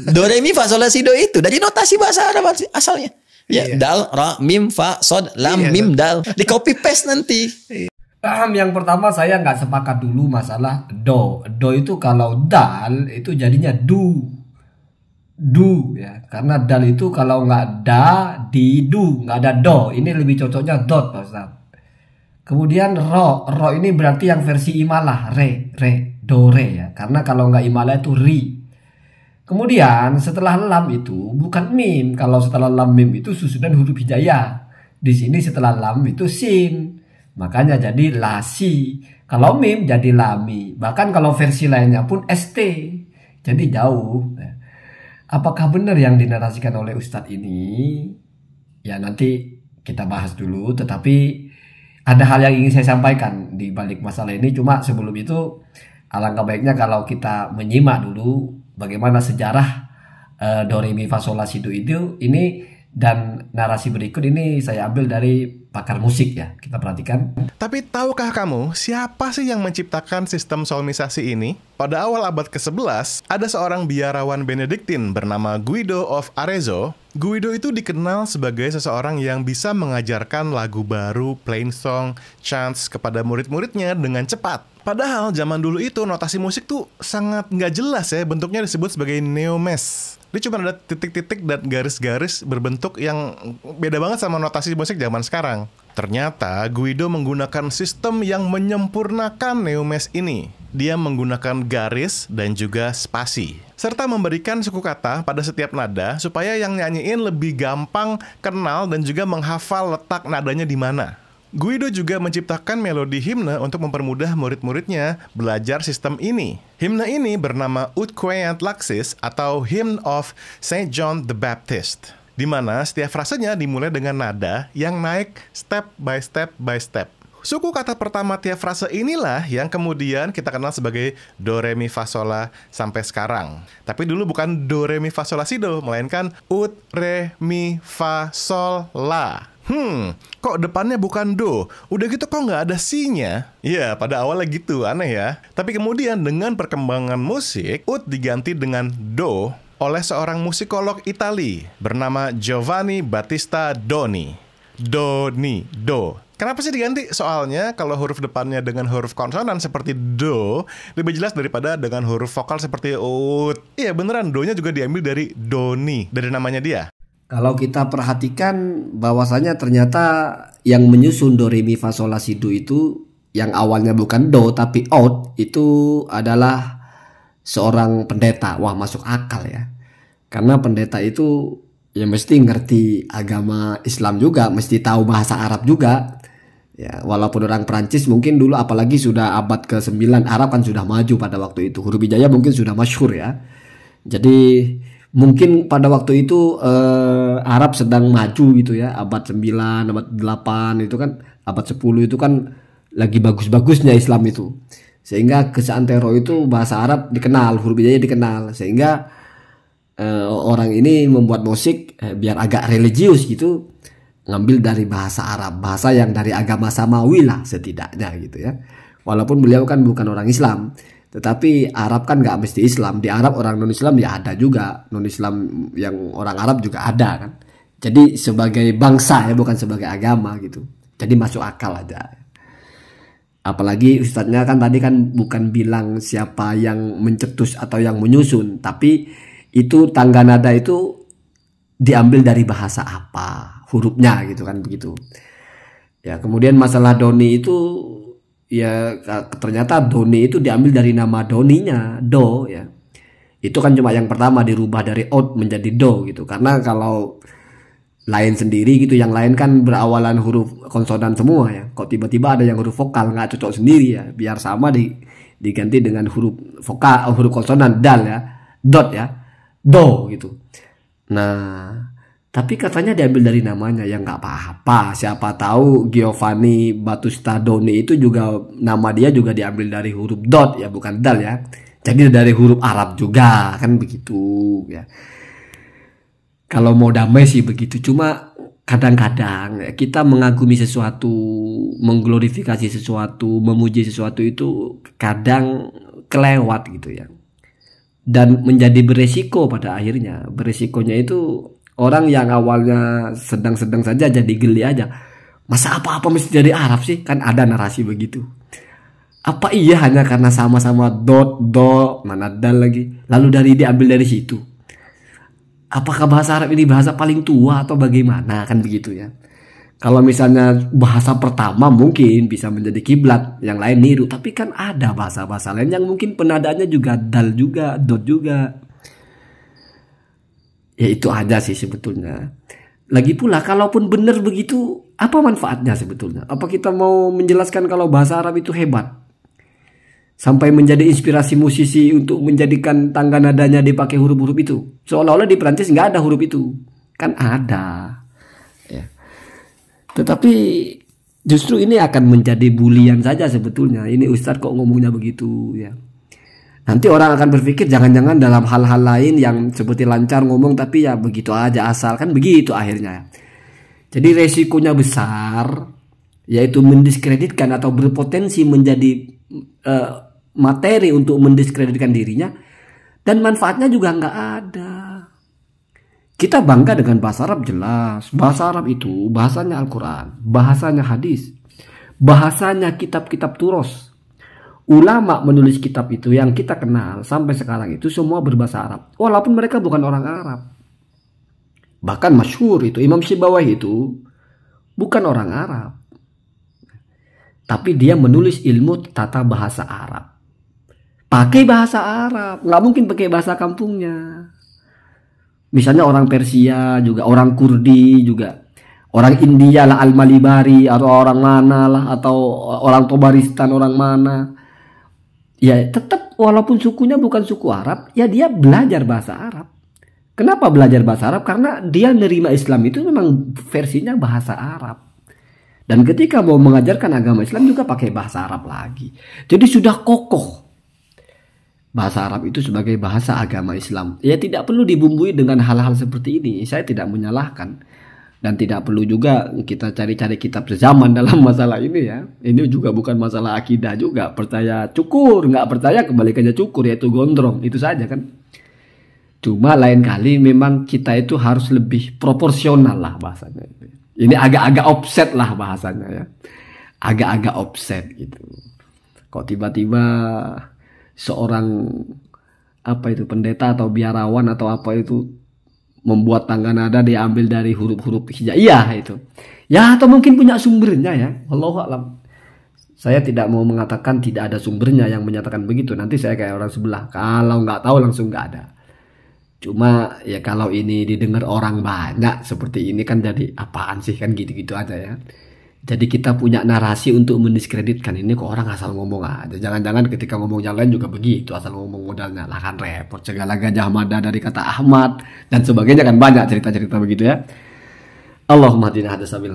Do re mi fa sol la si do itu dari notasi bahasa Arab asalnya. Ya, Iya. dal, ra, mim, fa, sod, lam, Iya, mim, dal. Di copy paste nanti. Yang pertama saya nggak sepakat dulu masalah do. Do itu kalau dal itu jadinya du. Du ya. Karena dal itu kalau nggak da, di du. Nggak ada do. Ini lebih cocoknya dot Pak Ustaz. Kemudian ro. Ro ini berarti yang versi imalah. Re. Do, re ya. Karena kalau nggak imalah itu ri. Kemudian setelah lam itu bukan mim. Kalau setelah lam mim itu susunan huruf hijaiyah. Di sini setelah lam itu sin. Makanya jadi lasi. Kalau mim jadi lami. Bahkan kalau versi lainnya pun st. Jadi jauh. Apakah benar yang dinarasikan oleh Ustadz ini? Ya nanti kita bahas dulu. Tetapi ada hal yang ingin saya sampaikan di balik masalah ini. Cuma sebelum itu alangkah baiknya kalau kita menyimak dulu bagaimana sejarah do re mi fa sol la si do itu ini, dan narasi berikut ini saya ambil dari pakar musik ya. Kita perhatikan. Tapi tahukah kamu siapa sih yang menciptakan sistem solmisasi ini? Pada awal abad ke-11, ada seorang biarawan Benediktin bernama Guido of Arezzo. Guido itu dikenal sebagai seseorang yang bisa mengajarkan lagu baru, plain song, chants kepada murid-muridnya dengan cepat. Padahal zaman dulu itu notasi musik tuh sangat nggak jelas ya, bentuknya disebut sebagai neomes. Dia cuma ada titik-titik dan garis-garis berbentuk yang beda banget sama notasi musik zaman sekarang. Ternyata Guido menggunakan sistem yang menyempurnakan neomes ini. Dia menggunakan garis dan juga spasi, serta memberikan suku kata pada setiap nada supaya yang nyanyiin lebih gampang kenal dan juga menghafal letak nadanya di mana. Guido juga menciptakan melodi himne untuk mempermudah murid-muridnya belajar sistem ini. Himne ini bernama Ut Queant Laxis atau Hymn of Saint John the Baptist, di mana setiap frasenya dimulai dengan nada yang naik step by step by step. Suku kata pertama tiap frase inilah yang kemudian kita kenal sebagai do re mi fa sol la sampai sekarang. Tapi dulu bukan do re mi fa sol la si do, melainkan ut re mi fa sol la. Kok depannya bukan do? Udah gitu kok nggak ada si-nya? Ya, pada awalnya gitu, aneh ya. Tapi kemudian dengan perkembangan musik, ut diganti dengan do oleh seorang musikolog Itali bernama Giovanni Battista Doni. Do. Kenapa sih diganti? Soalnya kalau huruf depannya dengan huruf konsonan seperti do lebih jelas daripada dengan huruf vokal seperti ut. Iya beneran, do-nya juga diambil dari Doni, dari namanya dia. Kalau kita perhatikan bahwasanya ternyata yang menyusun do re mi fa sol la si do itu yang awalnya bukan do tapi out itu adalah seorang pendeta. Wah, masuk akal ya. Karena pendeta itu ya mesti ngerti agama Islam juga, mesti tahu bahasa Arab juga. Ya, walaupun orang Perancis mungkin dulu apalagi sudah abad ke-9, Arab kan sudah maju pada waktu itu. Huruf hijaiyah mungkin sudah masyhur ya. Jadi mungkin pada waktu itu Arab sedang maju gitu ya, abad 9, abad 8 itu kan, abad 10 itu kan lagi bagus-bagusnya Islam itu. Sehingga kesantero itu bahasa Arab dikenal, huruf hijaiyah dikenal. Sehingga orang ini membuat musik biar agak religius gitu, ngambil dari bahasa Arab, bahasa yang dari agama samawi lah setidaknya gitu ya. Walaupun beliau kan bukan orang Islam, tetapi Arab kan nggak mesti Islam. Di Arab orang non Islam ya ada juga, non Islam yang orang Arab juga ada kan. Jadi sebagai bangsa ya, bukan sebagai agama gitu. Jadi masuk akal aja. Apalagi ustadznya kan tadi kan bukan bilang siapa yang mencetus atau yang menyusun, tapi itu tangga nada itu diambil dari bahasa apa, hurufnya gitu kan, begitu. Ya, kemudian masalah Doni itu ya ternyata Doni itu diambil dari nama Doninya, do ya. Itu kan cuma yang pertama dirubah dari out menjadi do gitu. Karena kalau lain sendiri gitu, yang lain kan berawalan huruf konsonan semua ya. Kok tiba-tiba ada yang huruf vokal, nggak cocok sendiri ya. Biar sama diganti dengan huruf vokal, huruf konsonan dal ya, dot ya, do gitu. Nah, tapi katanya diambil dari namanya, ya nggak apa-apa. Siapa tahu Giovanni Battista Doni itu juga nama dia juga diambil dari huruf dot ya, bukan dal ya. Jadi dari huruf Arab juga kan begitu ya. Kalau mau damai sih begitu. Cuma kadang-kadang ya, kita mengagumi sesuatu, mengglorifikasi sesuatu, memuji sesuatu itu kadang kelewat gitu ya. dan menjadi beresiko pada akhirnya. Beresikonya itu orang yang awalnya sedang-sedang saja jadi geli aja. Masa apa-apa mesti jadi Arab sih? Kan ada narasi begitu. Apa iya hanya karena sama-sama dot, mana dal lagi. Lalu dari diambil dari situ. Apakah bahasa Arab ini bahasa paling tua atau bagaimana? Kan begitu ya. Kalau misalnya bahasa pertama mungkin bisa menjadi kiblat, yang lain niru. Tapi kan ada bahasa-bahasa lain yang mungkin penadaannya juga dal juga, dot juga. Ya itu aja sih sebetulnya. Lagi pula kalaupun benar begitu, apa manfaatnya sebetulnya? Apa kita mau menjelaskan kalau bahasa Arab itu hebat? Sampai menjadi inspirasi musisi untuk menjadikan tangga nadanya dipakai huruf-huruf itu. Seolah-olah di Perancis nggak ada huruf itu. Kan ada. Ya. Tetapi justru ini akan menjadi bulian saja sebetulnya. Ini Ustadz kok ngomongnya begitu ya. Nanti orang akan berpikir jangan-jangan dalam hal-hal lain yang seperti lancar ngomong tapi ya begitu aja asal, kan begitu akhirnya. Jadi resikonya besar, yaitu mendiskreditkan atau berpotensi menjadi materi untuk mendiskreditkan dirinya, dan manfaatnya juga nggak ada. Kita bangga dengan bahasa Arab jelas. Bahasa Arab itu bahasanya Al-Quran, bahasanya hadis, bahasanya kitab-kitab turos. Ulama menulis kitab itu yang kita kenal sampai sekarang itu semua berbahasa Arab. Walaupun mereka bukan orang Arab. Bahkan masyhur itu Imam Syibawahi itu bukan orang Arab. Tapi dia menulis ilmu tata bahasa Arab. Pakai bahasa Arab. Nggak mungkin pakai bahasa kampungnya. Misalnya orang Persia juga, orang Kurdi juga. Orang India lah Al-Malibari atau orang mana lah. Atau orang Tobaristan orang mana. Ya tetap walaupun sukunya bukan suku Arab, ya dia belajar bahasa Arab. Kenapa belajar bahasa Arab? Karena dia nerima Islam itu memang versinya bahasa Arab. Dan ketika mau mengajarkan agama Islam juga pakai bahasa Arab lagi. Jadi sudah kokoh bahasa Arab itu sebagai bahasa agama Islam. Ya tidak perlu dibumbui dengan hal-hal seperti ini. Saya tidak menyalahkan. Dan tidak perlu juga kita cari-cari kitab sezaman dalam masalah ini ya. Ini juga bukan masalah akidah juga. Percaya cukur, nggak percaya kebalikannya cukur, yaitu gondrong. Itu saja kan. Cuma lain kali memang kita itu harus lebih proporsional lah bahasanya. Ini agak-agak offset lah bahasanya ya. Agak-agak offset gitu. Kok tiba-tiba seorang apa itu pendeta atau biarawan atau apa itu membuat tangga nada diambil dari huruf-huruf hijaiyah itu. Ya atau mungkin punya sumbernya ya. Wallahu a'lam. Saya tidak mau mengatakan tidak ada sumbernya yang menyatakan begitu. Nanti saya kayak orang sebelah. Kalau nggak tahu langsung nggak ada. Cuma ya kalau ini didengar orang banyak seperti ini kan jadi apaan sih kan gitu-gitu aja ya. Jadi kita punya narasi untuk mendiskreditkan ini kok orang asal ngomong aja. Jangan-jangan ketika ngomong yang lain juga begitu asal ngomong modalnya lah kan repot. Segala gajah mada dari kata Ahmad dan sebagainya kan banyak cerita-cerita begitu ya. Allahumma hadina hadasabil